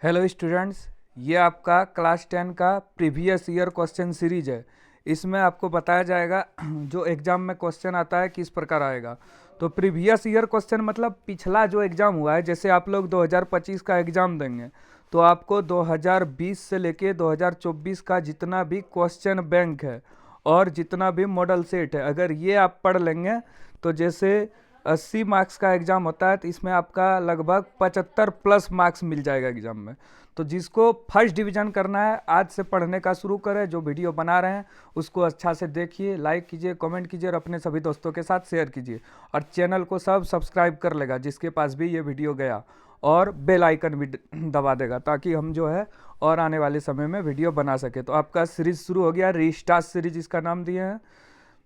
Hello students, ये आपका class 10 का प्रीवियस ईयर क्वेश्चन सीरीज है। इसमें आपको बताया जाएगा जो एग्ज़ाम में क्वेश्चन आता है किस प्रकार आएगा। तो प्रीवियस ईयर क्वेश्चन मतलब पिछला जो एग्ज़ाम हुआ है। जैसे आप लोग 2025 का एग्ज़ाम देंगे तो आपको 2020 से लेके 2024 का जितना भी क्वेश्चन बैंक है और जितना भी मॉडल सेट है, अगर ये आप पढ़ लेंगे तो जैसे 80 मार्क्स का एग्ज़ाम होता है तो इसमें आपका लगभग 75 प्लस मार्क्स मिल जाएगा एग्ज़ाम में। तो जिसको फर्स्ट डिवीज़न करना है आज से पढ़ने का शुरू करें। जो वीडियो बना रहे हैं उसको अच्छा से देखिए, लाइक कीजिए, कमेंट कीजिए और अपने सभी दोस्तों के साथ शेयर कीजिए। और चैनल को सब सब्सक्राइब कर लेगा जिसके पास भी ये वीडियो गया, और बेल आइकन भी दबा देगा ताकि हम जो है और आने वाले समय में वीडियो बना सके। तो आपका सीरीज शुरू हो गया, रीस्टार्ट सीरीज इसका नाम दिए हैं।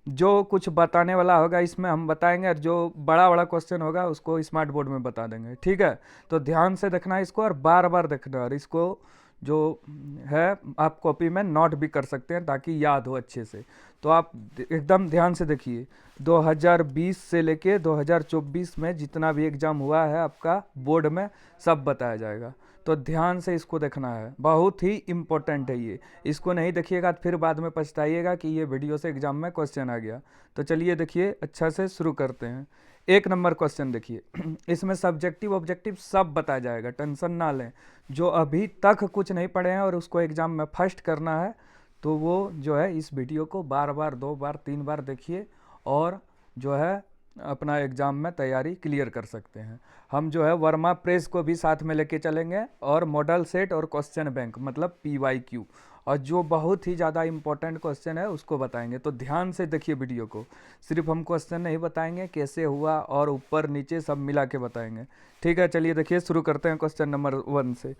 जो कुछ बताने वाला होगा इसमें हम बताएंगे, और जो बड़ा बड़ा क्वेश्चन होगा उसको स्मार्ट बोर्ड में बता देंगे। ठीक है, तो ध्यान से देखना है इसको और बार बार देखना है। और इसको जो है आप कॉपी में नोट भी कर सकते हैं ताकि याद हो अच्छे से। तो आप एकदम ध्यान से देखिए, 2020 से लेके 2024 में जितना भी एग्ज़ाम हुआ है आपका बोर्ड में सब बताया जाएगा। तो ध्यान से इसको देखना है, बहुत ही इम्पोर्टेंट है ये। इसको नहीं देखिएगा तो फिर बाद में पछताइएगा कि ये वीडियो से एग्जाम में क्वेश्चन आ गया। तो चलिए देखिए, अच्छा से शुरू करते हैं। 1 नंबर क्वेश्चन देखिए इसमें सब्जेक्टिव ऑब्जेक्टिव सब बताया जाएगा, टेंशन ना लें। जो अभी तक कुछ नहीं पढ़े हैं और उसको एग्जाम में फर्स्ट करना है तो वो जो है इस वीडियो को बार बार 2 बार 3 बार देखिए और जो है अपना एग्ज़ाम में तैयारी क्लियर कर सकते हैं। हम जो है वर्मा प्रेस को भी साथ में लेके चलेंगे और मॉडल सेट और क्वेश्चन बैंक मतलब PYQ, और जो बहुत ही ज़्यादा इंपॉर्टेंट क्वेश्चन है उसको बताएंगे। तो ध्यान से देखिए वीडियो को, सिर्फ हम क्वेश्चन नहीं बताएंगे, कैसे हुआ और ऊपर नीचे सब मिला के बताएंगे। ठीक है, चलिए देखिए शुरू करते हैं क्वेश्चन नंबर 1 से।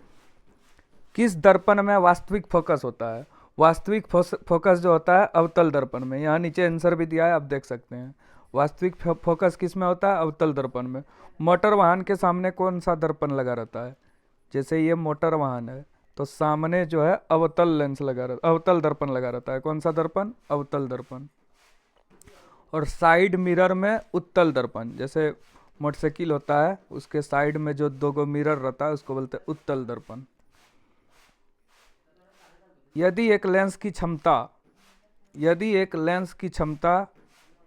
किस दर्पण में वास्तविक फोकस होता है? वास्तविक फोकस जो होता है अवतल दर्पण में। यहाँ नीचे आंसर भी दिया है, आप देख सकते हैं। वास्तविक फोकस किस में होता है? अवतल दर्पण में। मोटर वाहन के सामने कौन सा दर्पण लगा रहता है? जैसे ये मोटर वाहन है तो सामने जो है अवतल लेंस लगा रहता, अवतल दर्पण लगा रहता है। कौन सा दर्पण? अवतल दर्पण। और साइड मिरर में उत्तल दर्पण। जैसे मोटरसाइकिल होता है उसके साइड में जो 2 मिरर रहता है उसको बोलते हैं उत्तल दर्पण। यदि एक लेंस की क्षमता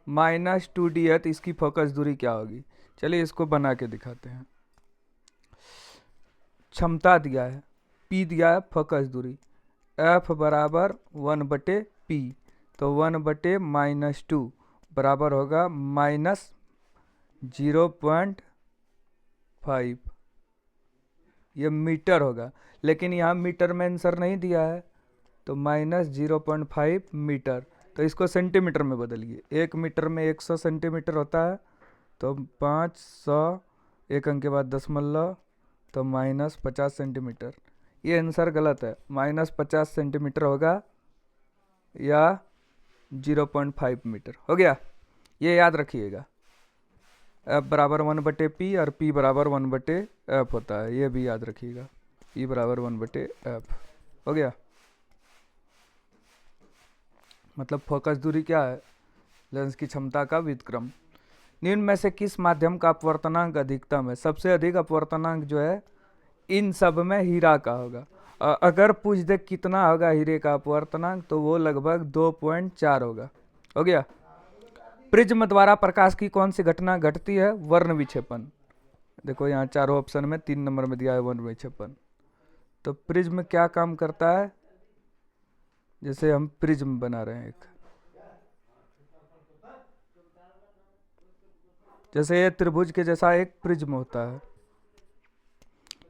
-2D है तो इसकी फोकस दूरी क्या होगी? चलिए इसको बना के दिखाते हैं। क्षमता दिया है, P दिया है, फोकस दूरी F बराबर 1/P, तो 1/-2 बराबर होगा -0.5। ये मीटर होगा, लेकिन यहाँ मीटर में आंसर नहीं दिया है तो -0.5 मीटर। तो इसको सेंटीमीटर में बदलिए। 1 मीटर में 100 सेंटीमीटर होता है, तो 500 एक अंक के बाद दशमलव, तो -50 सेंटीमीटर। ये आंसर गलत है, -50 सेंटीमीटर होगा या 0.5 मीटर हो गया। ये याद रखिएगा। F बराबर 1/P और P बराबर 1/F होता है, ये भी याद रखिएगा। P बराबर 1/F हो गया। मतलब फोकस दूरी क्या है? लेंस की क्षमता का व्युत्क्रम। निम्न में से किस माध्यम का अपवर्तनांक अधिकतम है? सबसे अधिक अपवर्तनांक जो है इन सब में हीरा का होगा। अगर पूछ दे कितना होगा हीरे का अपवर्तनांक तो वो लगभग 2.4 होगा। हो गया। प्रिज्म द्वारा प्रकाश की कौन सी घटना घटती है? वर्ण विक्षेपण। देखो यहाँ चारों ऑप्शन में 3 नंबर में दिया है वर्ण विक्षेपण। तो प्रिज्म क्या काम करता है? जैसे हम प्रिज्म बना रहे हैं एक, जैसे ये त्रिभुज के जैसा एक प्रिज्म होता है।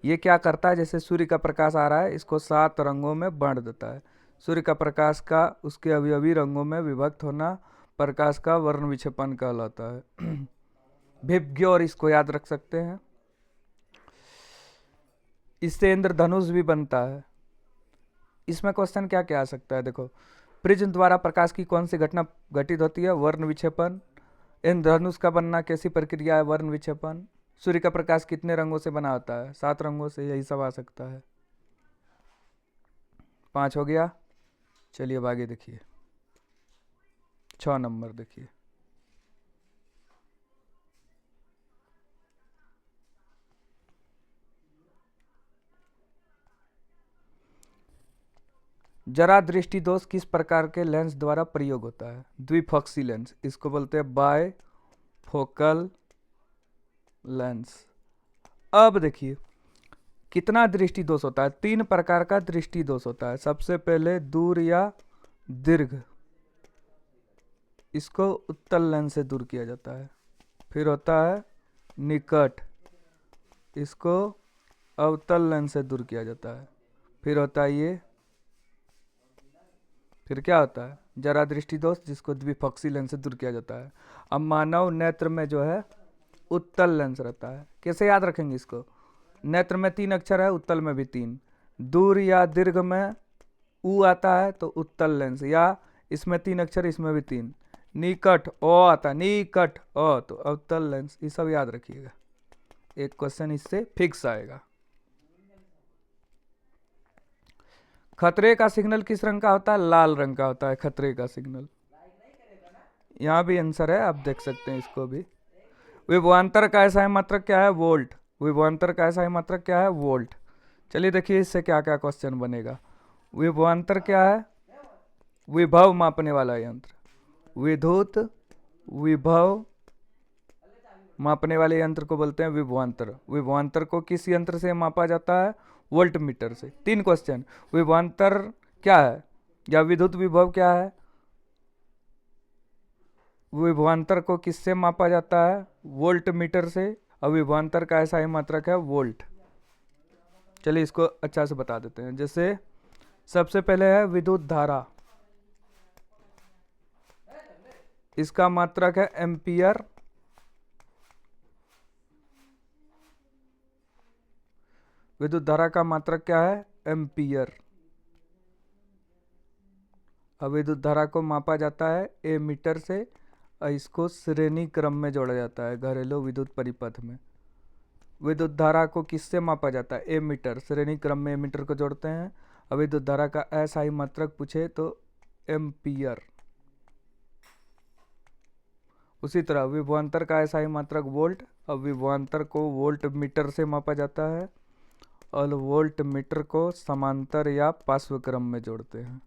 ये क्या करता है? जैसे सूर्य का प्रकाश आ रहा है, इसको 7 रंगों में बांट देता है। सूर्य का प्रकाश का उसके अवयवी रंगों में विभक्त होना प्रकाश का वर्ण विक्षेपण कहलाता है। भिज्ञ, और इसको याद रख सकते हैं। इससे इंद्रधनुष भी बनता है। इसमें क्वेश्चन क्या क्या आ सकता है? देखो, प्रिज्म द्वारा प्रकाश की कौन सी घटना घटित होती है? वर्ण विक्षेपण। इंद्रधनुष का बनना कैसी प्रक्रिया है? वर्ण विक्षेपण। सूर्य का प्रकाश कितने रंगों से बना होता है? 7 रंगों से, यही सब आ सकता है। 5 हो गया। चलिए अब आगे देखिए, 6 नंबर देखिए। जरा दृष्टि दोष किस प्रकार के लेंस द्वारा प्रयोग होता है? द्विफोक्सी लेंस, इसको बोलते हैं बाय फोकल लेंस। अब देखिए कितना दृष्टि दोष होता है। 3 प्रकार का दृष्टि दोष होता है। सबसे पहले दूर या दीर्घ, इसको उत्तल लेंस से दूर किया जाता है। फिर होता है निकट, इसको अवतल लेंस से दूर किया जाता है। फिर होता है ये, फिर क्या होता है? जरा दृष्टि दोष, जिसको द्विफोक्सी लेंस से दूर किया जाता है। अब मानव नेत्र में जो है उत्तल लेंस रहता है। कैसे याद रखेंगे इसको? नेत्र में 3 अक्षर है, उत्तल में भी 3। दूर या दीर्घ में ऊ आता है तो उत्तल लेंस, या इसमें 3 अक्षर, इसमें भी 3। निकट ओ आता है, निकट ओ तो अवतल लेंस। ये सब याद रखिएगा, एक क्वेश्चन इससे फिक्स आएगा। खतरे का सिग्नल किस रंग का होता है? लाल रंग का होता है खतरे का सिग्नल। यहाँ भी आंसर है, आप देख सकते हैं इसको भी। विभवांतर का ऐसा मात्रक क्या है? वोल्ट। विभवांतर का ऐसा मात्रक क्या है? वोल्ट। चलिए देखिए इससे क्या क्या क्वेश्चन बनेगा। विभवांतर क्या है? विभव मापने वाला यंत्र। विद्युत विभव मापने वाले यंत्र को बोलते हैं विभवांतर। विभवांतर को किस यंत्र से मापा जाता है? वोल्ट मीटर से। 3 क्वेश्चन। विभवांतर क्या है या विद्युत विभव क्या है? विभवांतर को किससे मापा जाता है? वोल्ट मीटर से। और विभवांतर का ऐसा ही मात्रक है वोल्ट। चलिए इसको अच्छा से बता देते हैं। जैसे सबसे पहले है विद्युत धारा, इसका मात्रक है एम्पियर। विद्युत धारा का मात्रक क्या है? एम्पियर। अब विद्युत धारा को मापा जाता है ए मीटर से, और इसको श्रेणी क्रम में जोड़ा जाता है घरेलू विद्युत परिपथ में। विद्युत धारा को किससे मापा जाता है? ए मीटर। श्रेणी क्रम में ए मीटर को जोड़ते हैं। अब विद्युत धारा का ऐसा ही मात्रक पूछे तो एम्पियर। उसी तरह विभवांतर का ऐसा ही मात्रक वोल्ट। अब विभवांतर को वोल्ट मीटर से मापा जाता है, और वोल्ट मीटर को समांतर या पार्श्व क्रम में जोड़ते हैं।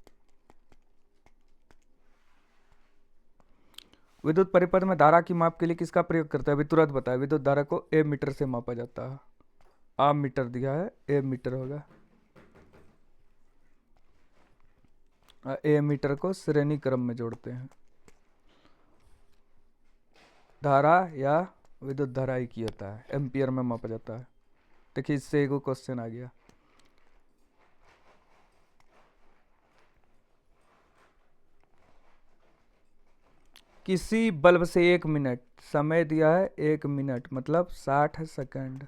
विद्युत परिपथ में धारा की माप के लिए किसका प्रयोग करते हैं? अभी तुरंत बताया। विद्युत धारा को ए मीटर से मापा जाता है। आ मीटर दिया है, ए मीटर होगा। ए मीटर को श्रेणी क्रम में जोड़ते हैं। धारा या विद्युत धारा एक ही होता है, एम्पियर में मापा जाता है। देखिए इससे एक क्वेश्चन आ गया। किसी बल्ब से 1 मिनट समय दिया है, 1 मिनट मतलब 60 सेकंड।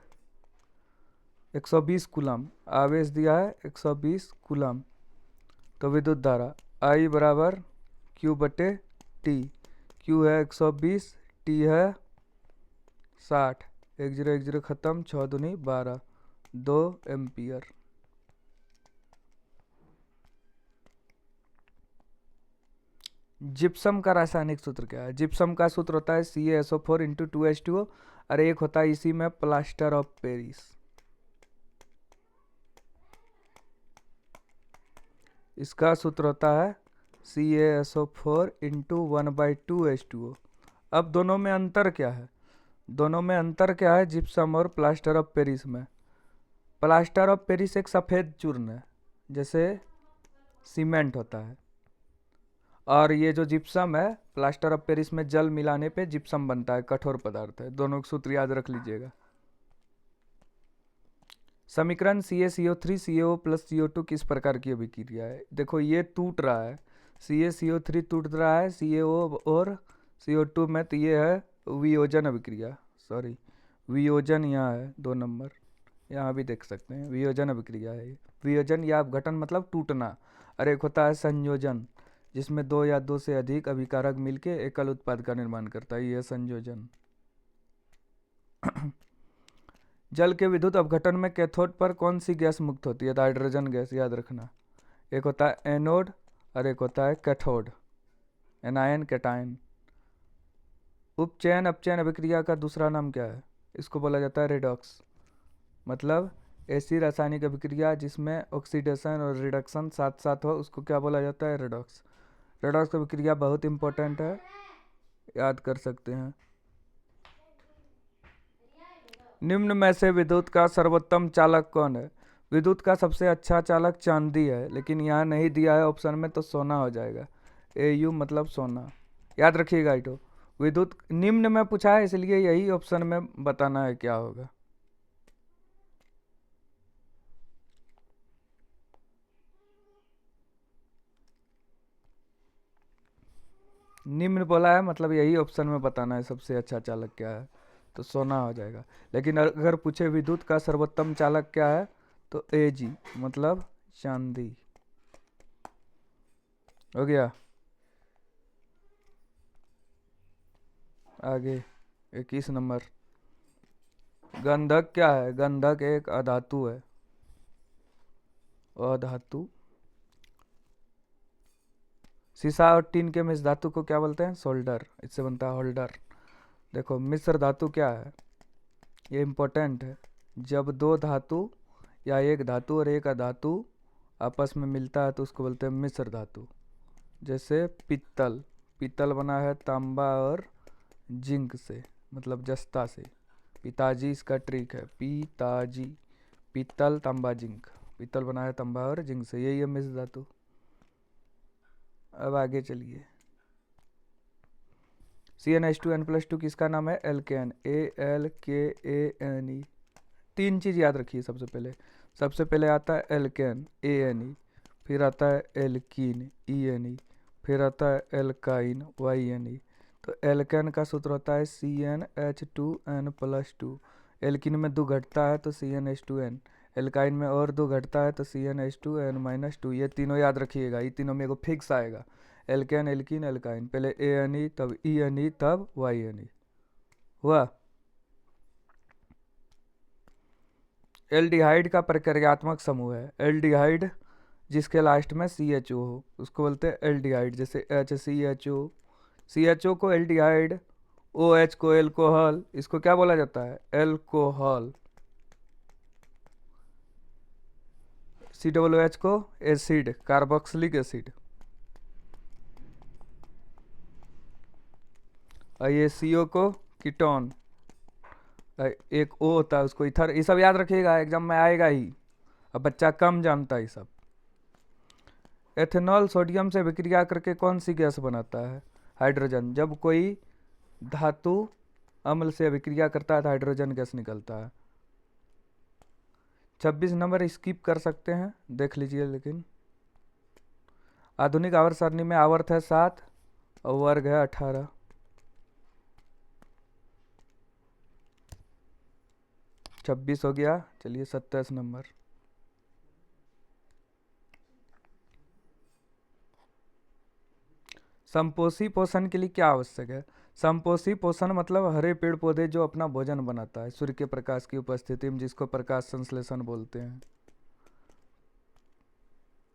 120 कूलम आवेश दिया है, 120 कूलम। तो विद्युत धारा I बराबर Q बटे T। Q है 120, T है 60। 1 0 1 0 खत्म, 6 दूनी 12, 2 एम्पियर। जिप्सम का रासायनिक सूत्र क्या है? जिप्सम का सूत्र होता है CaSO4 × 2H2O, और एक होता है इसी में प्लास्टर ऑफ पेरिस। इसका सूत्र होता है CaSO4 × 1/2H2O। अब दोनों में अंतर क्या है? दोनों में अंतर क्या है जिप्सम और प्लास्टर ऑफ पेरिस में? प्लास्टर ऑफ पेरिस एक सफ़ेद चूर्ण है, जैसे सीमेंट होता है। और ये जो जिप्सम है, प्लास्टर ऑफ पेरिस में जल मिलाने पे जिप्सम बनता है, कठोर पदार्थ है। दोनों का सूत्र याद रख लीजिएगा। समीकरण CaCO3 CaO + CO2 किस प्रकार की अभिक्रिया है? देखो ये टूट रहा है, CaCO3 टूट रहा है CaO और CO2 में, तो ये है वियोजन अभिक्रिया। सॉरी, वियोजन यहाँ है 2 नंबर, यहाँ भी देख सकते हैं, वियोजन अभिक्रिया है ये। वियोजन या अपघटन मतलब टूटना। और एक होता है संयोजन, जिसमें 2 या 2 से अधिक अभिकारक मिलके एकल उत्पाद का निर्माण करता है, यह संयोजन। जल के विद्युत अपघटन में कैथोड पर कौन सी गैस मुक्त होती है? तो हाइड्रोजन गैस, याद रखना। एक होता है एनोड और एक होता है कैथोड, एनायन कैटायन। उपचयन अपचयन अभिक्रिया का दूसरा नाम क्या है? इसको बोला जाता है रेडॉक्स। मतलब ऐसी रासायनिक अभिक्रिया जिसमें ऑक्सीडेशन और रिडक्शन साथ साथ हो उसको क्या बोला जाता है? रेडॉक्स। रेडॉक्स अभिक्रिया बहुत इंपॉर्टेंट है, याद कर सकते हैं। निम्न में से विद्युत का सर्वोत्तम चालक कौन है? विद्युत का सबसे अच्छा चालक चांदी है, लेकिन यहाँ नहीं दिया है ऑप्शन में, तो सोना हो जाएगा। AU मतलब सोना, याद रखिएगा। इटो विद्युत निम्न में पूछा है, इसलिए यही ऑप्शन में बताना है क्या होगा। निम्न बोला है मतलब यही ऑप्शन में बताना है सबसे अच्छा चालक क्या है, तो सोना हो जाएगा। लेकिन अगर पूछे विद्युत का सर्वोत्तम चालक क्या है, तो AG मतलब चांदी हो गया। आगे 21 नंबर, गंधक क्या है? गंधक एक अधातु है, अधातु। सीसा और टीन के मिश्र धातु को क्या बोलते हैं? सोल्डर, इससे बनता है होल्डर। देखो मिश्र धातु क्या है, ये इम्पोर्टेंट है। जब दो धातु या एक धातु और एक अधातु आपस में मिलता है तो उसको बोलते हैं मिश्र धातु। जैसे पीतल, पीतल बना है तांबा और जिंक से, मतलब जस्ता से। पिताजी इसका ट्रिक है, पिताजी, पीतल तांबा जिंक, पीतल बना है तांबा और जिंक से, यही है मिश्र धातु। अब आगे चलिए, CnH2n+2 किसका नाम है? Alkane, ALKANE। तीन चीज याद रखिए सबसे पहले आता है एल्केन, ANE, फिर आता है एल्कीन, ENE, फिर आता है एल्काइन, YNE। तो एल्केन का सूत्र होता है CnH2n+2। एल्कीन में 2 घटता है तो CnH2n, एल्काइन में और 2 घटता है तो CnH2n-2। ये तीनों याद रखिएगा, ये तीनों में को फिक्स आएगा। एल्केन, एल्कीन, एल्काइन, पहले ANE तब ENE तब YNE हुआ। एल्डिहाइड का प्रक्रियात्मक समूह है, एल्डिहाइड जिसके लास्ट में CHO हो उसको बोलते हैं एल्डिहाइड। जैसे HCHO, CHO को एल्डिहाइड, OH को एल्कोहल, इसको क्या बोला जाता है? एल्कोहल। COOH को एसिड, कार्बोक्सिलिक एसिड। और ये CO को कीटोन, एक O होता है उसको इथर। ये सब याद रखिएगा, एग्जाम में आएगा ही, अब बच्चा कम जानता है ये सब। एथेनॉल सोडियम से विक्रिया करके कौन सी गैस बनाता है? हाइड्रोजन। जब कोई धातु अम्ल से विक्रिया करता है तो हाइड्रोजन गैस निकलता है। 26 नंबर स्किप कर सकते हैं, देख लीजिए। लेकिन आधुनिक आवर्त सारणी में आवर्त है 7 और वर्ग है 18। छब्बीस हो गया, चलिए 27 नंबर। संपोषी पोषण के लिए क्या आवश्यक है? संपोषी पोषण मतलब हरे पेड़ पौधे जो अपना भोजन बनाता है सूर्य के प्रकाश की उपस्थिति में, जिसको प्रकाश संश्लेषण बोलते हैं।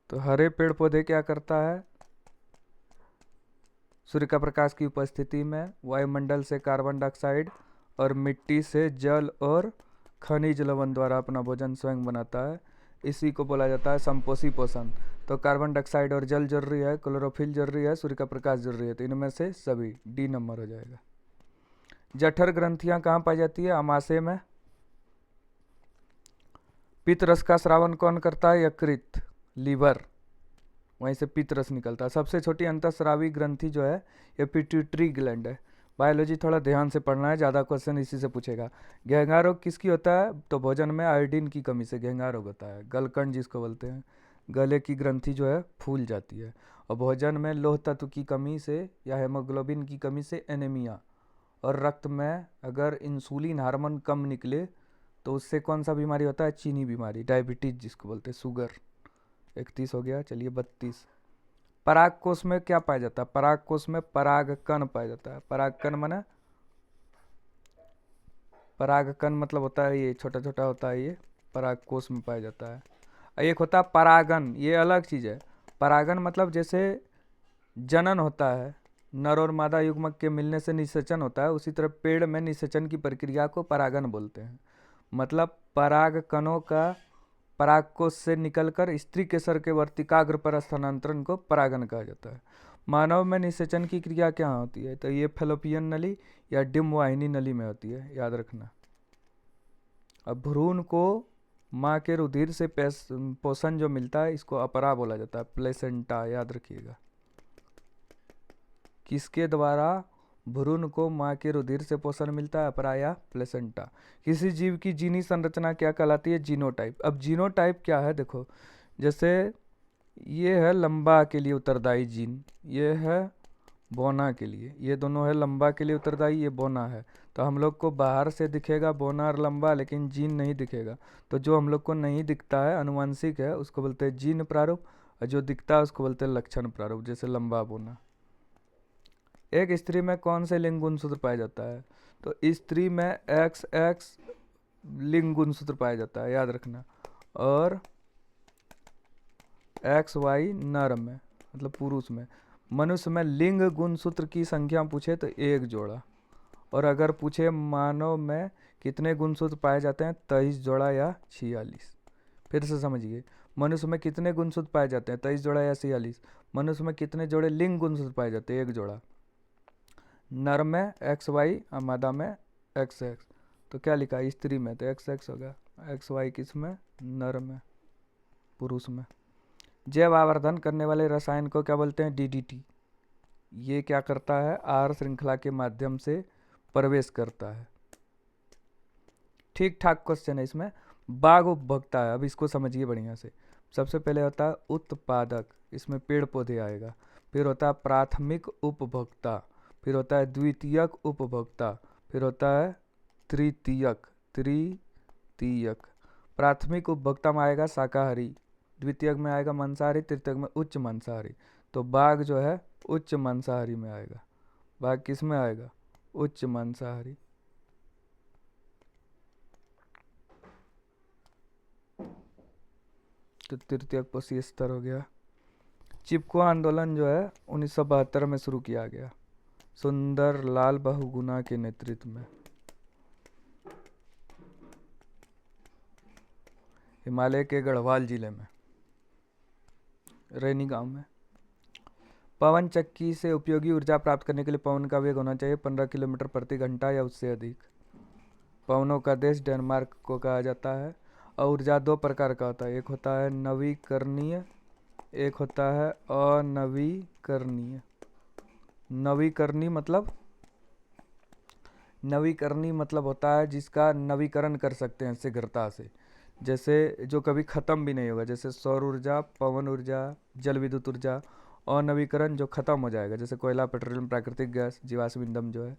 तो हरे पेड़ पौधे क्या करता है? सूर्य का प्रकाश की उपस्थिति में वायुमंडल से कार्बन डाइऑक्साइड और मिट्टी से जल और खनिज लवण द्वारा अपना भोजन स्वयं बनाता है। इसी को बोला जाता है संपोषी पोषण। तो कार्बन डाइऑक्साइड और जल जरूरी है, क्लोरोफिल जरूरी है, सूर्य का प्रकाश जरूरी है, तो इनमें से सभी D नंबर हो जाएगा। जठर ग्रंथियां कहाँ पाई जाती है? आमाशय में। पित्त रस का स्रावन कौन करता है? यकृत, लीवर, वहीं से पित्त रस निकलता है। सबसे छोटी अंतःस्रावी ग्रंथि जो है ये पिट्यूटरी ग्लैंड है। बायोलॉजी थोड़ा ध्यान से पढ़ना है, ज़्यादा क्वेश्चन इसी से पूछेगा। घेंघा रोग किसकी होता है? तो भोजन में आयोडीन की कमी से घेंघा रोग होता है। गलकंड जिसको बोलते हैं, गले की ग्रंथि जो है फूल जाती है। और भोजन में लौह तत्व की कमी से या हेमोग्लोबिन की कमी से एनीमिया। और रक्त में अगर इंसुलिन हार्मोन कम निकले तो उससे कौन सा बीमारी होता है? चीनी बीमारी, डायबिटीज जिसको बोलते हैं, शुगर। 31 हो गया, चलिए 32। पराग कोश में क्या पाया जाता है? पराग कोश में परागकण पाया जाता है। परागकण माने, परागकण मतलब होता है ये छोटा छोटा होता है, ये पराग कोश में पाया जाता है। एक होता है परागन, ये अलग चीज है। परागन मतलब जैसे जनन होता है, नर और मादा युग्मक के मिलने से निषेचन होता है, उसी तरह पेड़ में निषेचन की प्रक्रिया को परागन बोलते हैं। मतलब परागकणों का परागकोश से निकलकर स्त्री केसर के वर्तिकाग्र पर स्थानांतरण को परागन कहा जाता है। मानव में निषेचन की क्रिया क्या होती है? तो ये फैलोपियन नली या डिम्ब वाहिनी नली में होती है, याद रखना। अब भ्रूण को माँ के रुधिर से पोषण जो मिलता है इसको अपरा बोला जाता है, प्लेसेंटा, याद रखिएगा। किसके द्वारा भ्रूण को माँ के रुधिर से पोषण मिलता है? अपरा या प्लेसेंटा। किसी जीव की जीनी संरचना क्या कहलाती है? जीनोटाइप। अब जीनोटाइप क्या है? देखो, जैसे ये है लंबा के लिए उत्तरदायी जीन, ये है बोना के लिए, ये दोनों है लंबा के लिए उत्तरदायी, ये बोना है। तो हम लोग को बाहर से दिखेगा बोना और लंबा, लेकिन जीन नहीं दिखेगा। तो जो हम लोग को नहीं दिखता है, अनुवांशिक है, उसको बोलते हैं जीन प्रारूप, और जो दिखता है उसको बोलते हैं लक्षण प्रारूप, जैसे लंबा बोना। एक स्त्री में कौन से लिंग गुणसूत्र पाया जाता है? तो स्त्री में XX लिंग गुणसूत्र पाया जाता है, याद रखना। और XY नर में, मतलब पुरुष में। मनुष्य में लिंग गुणसूत्र की संख्या पूछे तो 1 जोड़ा, और अगर पूछे मानव में कितने गुणसूत्र पाए जाते हैं, 23 जोड़ा या 46। फिर से समझिए, मनुष्य में कितने गुणसूत्र पाए जाते हैं, 23 जोड़ा या 46। मनुष्य में कितने जोड़े लिंग गुणसूत्र पाए जाते हैं? 1 जोड़ा। नर में XY और मादा में XX। तो क्या लिखा है? स्त्री में तो XX होगा, XY किस में? नर में, पुरुष में। जैव आवर्धन करने वाले रसायन को क्या बोलते हैं? DDT। ये क्या करता है? आहार श्रृंखला के माध्यम से प्रवेश करता है। ठीक ठाक क्वेश्चन है इसमें। बाग उपभोक्ता है, अब इसको समझिए बढ़िया से। सबसे पहले होता है उत्पादक, इसमें पेड़ पौधे आएगा। फिर होता है प्राथमिक उपभोक्ता, फिर होता है द्वितीयक उपभोक्ता, फिर होता है तृतीयक। प्राथमिक उपभोक्ता में आएगा शाकाहारी, द्वितीयक में आएगा मांसाहारी, तृतीयक में उच्च मांसाहारी। तो बाघ जो है उच्च मांसाहारी में आएगा। बाघ किस में आएगा? उच्च मांसाहारी। तो तृतीयक पोषी स्तर हो गया। चिपको आंदोलन जो है 1972 में शुरू किया गया, सुंदर लाल बहुगुणा के नेतृत्व में, हिमालय के गढ़वाल जिले में, रैनी गांव में। पवन चक्की से उपयोगी ऊर्जा प्राप्त करने के लिए पवन का वेग होना चाहिए 15 किलोमीटर प्रति घंटा या उससे अधिक। पवनों का देश डेनमार्क को कहा जाता है। और ऊर्जा 2 प्रकार का होता है, एक होता है नवीकरणीय, एक होता है अनवीकरणीय। नवीकरणीय मतलब होता है जिसका नवीकरण कर सकते हैं शीघ्रता से, जैसे जो कभी ख़त्म भी नहीं होगा, जैसे सौर ऊर्जा, पवन ऊर्जा, जल विद्युत ऊर्जा। और नवीकरण जो ख़त्म हो जाएगा, जैसे कोयला, पेट्रोलियम, प्राकृतिक गैस, जीवाश्म ईंधन जो है।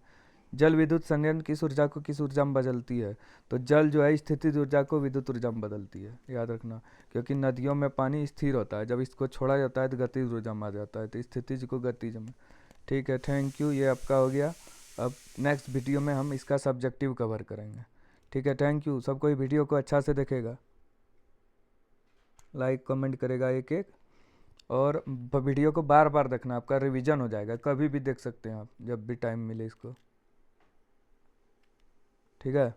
जल विद्युत संयंत्र किस ऊर्जा को किस ऊर्जा में बदलती है? तो जल जो है स्थितिज ऊर्जा को विद्युत ऊर्जा में बदलती है, याद रखना। क्योंकि नदियों में पानी स्थिर होता है, जब इसको छोड़ा जाता है तो गतिज ऊर्जा में आ जाता है, तो स्थितिज को गतिज में। ठीक है, थैंक यू, ये आपका हो गया। अब नेक्स्ट वीडियो में हम इसका सब्जेक्टिव कवर करेंगे। ठीक है, थैंक यू। सब कोई वीडियो को अच्छा से देखेगा, लाइक कमेंट करेगा एक एक, और वीडियो को बार बार देखना, आपका रिवीजन हो जाएगा। कभी भी देख सकते हैं आप, जब भी टाइम मिले इसको। ठीक है।